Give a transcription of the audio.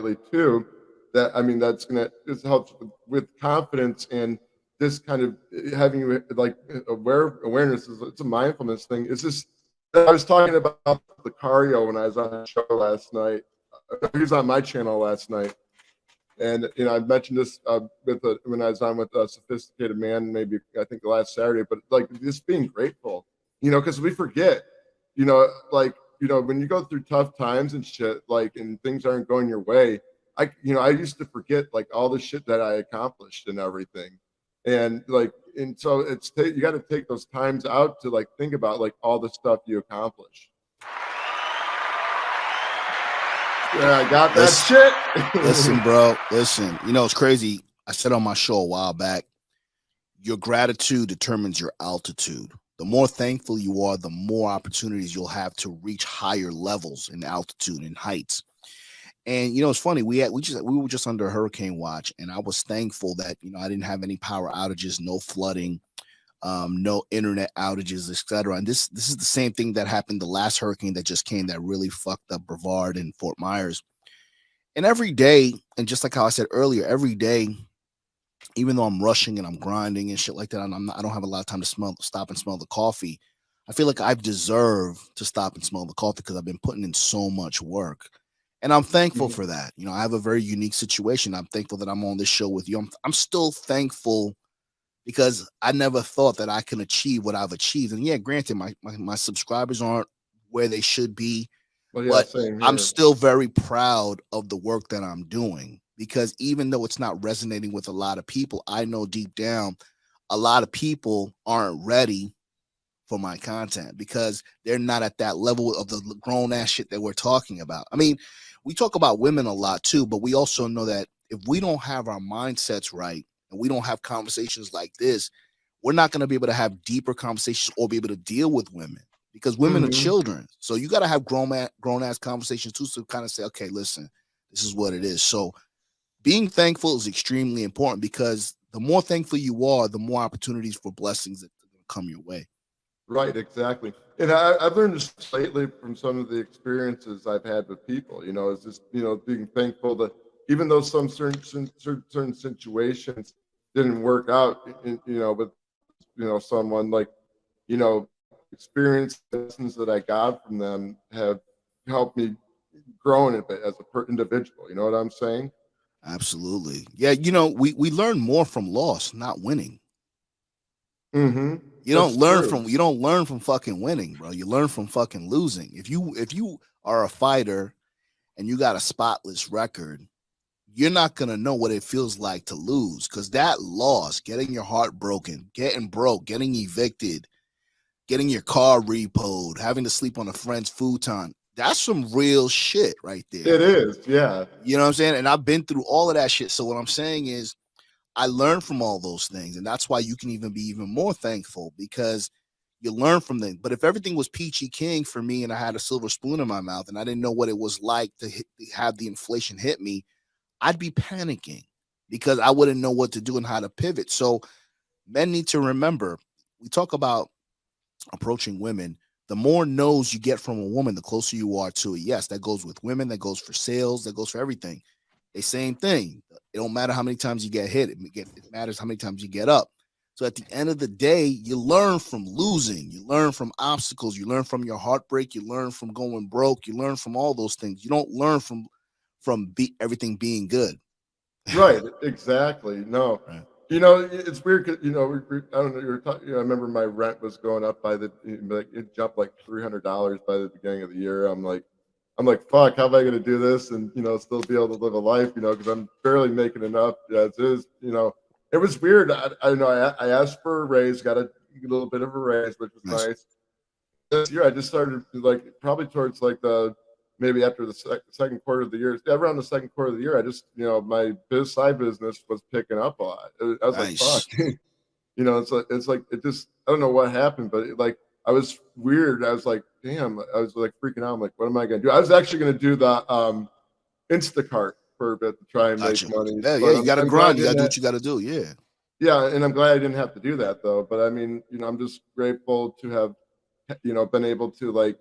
lately too. That I mean, that's gonna just help with confidence and this kind of having like awareness is it's a mindfulness thing. It's just I was talking about the Cario when I was on the show last night. He was on my channel last night, and I mentioned this when I was on with a sophisticated man, maybe I think last Saturday. But like just being grateful, because we forget, like when you go through tough times and shit, like and things aren't going your way. I used to forget like all the shit that I accomplished and everything, and so you got to take those times out to like think about like all the stuff you accomplish. Yeah, I got that shit. Listen, bro. Listen, it's crazy. I said on my show a while back, your gratitude determines your altitude. The more thankful you are, the more opportunities you'll have to reach higher levels in altitude and heights. And it's funny, we were just under hurricane watch, and I was thankful that I didn't have any power outages, no flooding, no internet outages, etc. And this is the same thing that happened the last hurricane that just came that really fucked up Brevard and Fort Myers. And every day, and just like how I said earlier, every day, even though I'm rushing and I'm grinding and shit like that, I don't have a lot of time to stop and smell the coffee. I feel like I deserve to stop and smell the coffee because I've been putting in so much work. And I'm thankful for that. I have a very unique situation. I'm thankful that I'm on this show with you. I'm still thankful because I never thought that I can achieve what I've achieved. And yeah, granted, my subscribers aren't where they should be, but I'm still very proud of the work that I'm doing, because even though it's not resonating with a lot of people, I know deep down a lot of people aren't ready for my content because they're not at that level of the grown ass shit that we're talking about. I mean, we talk about women a lot too, but we also know that if we don't have our mindsets right and we don't have conversations like this, we're not going to be able to have deeper conversations or be able to deal with women, because women are children. So you got to have grown ass conversations too, to kind of say, okay, listen, this is what it is. So being thankful is extremely important, because the more thankful you are, the more opportunities for blessings that come your way. Right, exactly. And I've learned this lately from some of the experiences I've had with people, is just, being thankful that even though some certain situations didn't work out, with, someone like, experience lessons that I got from them have helped me grow in it as a individual. You know what I'm saying? Absolutely. Yeah. We learn more from loss, not winning. You don't learn from fucking winning, bro. You learn from fucking losing. If you are a fighter and you got a spotless record, you're not gonna know what it feels like to lose, because that loss, getting your heart broken, getting broke, getting evicted, getting your car repoed, having to sleep on a friend's futon, that's some real shit right there. It is, yeah. You know what I'm saying? And I've been through all of that shit. So what I'm saying is, I learned from all those things, and that's why you can even be even more thankful, because you learn from them. But if everything was peachy king for me and I had a silver spoon in my mouth and I didn't know what it was like to have the inflation hit me, I'd be panicking because I wouldn't know what to do and how to pivot. So men need to remember, we talk about approaching women. The more no's you get from a woman, the closer you are to it. Yes, that goes with women, that goes for sales, that goes for everything. The same thing. It don't matter how many times you get hit. It matters how many times you get up. So at the end of the day, you learn from losing. You learn from obstacles. You learn from your heartbreak. You learn from going broke. You learn from all those things. You don't learn from everything being good. Right. Exactly. No. Right. It's weird because I don't know. You were talking. I remember my rent was going up by it jumped like $300 by the beginning of the year. I'm like, fuck, how am I going to do this and still be able to live a life? Because I'm barely making enough as is. It was weird. I know. I asked for a raise, got a little bit of a raise, which was nice. This year, I just started probably towards maybe after the second quarter of the year, around the second quarter of the year, I just, my side business was picking up a lot. I was like, fuck, it just, I don't know what happened, but I was weird. I was like, damn, I was freaking out. I'm like, what am I going to do? I was actually going to do the Instacart for a bit to try and make money. Yeah, you got to grind. You got to do what you got to do. Yeah. Yeah. And I'm glad I didn't have to do that though. But I mean, I'm just grateful to have, been able to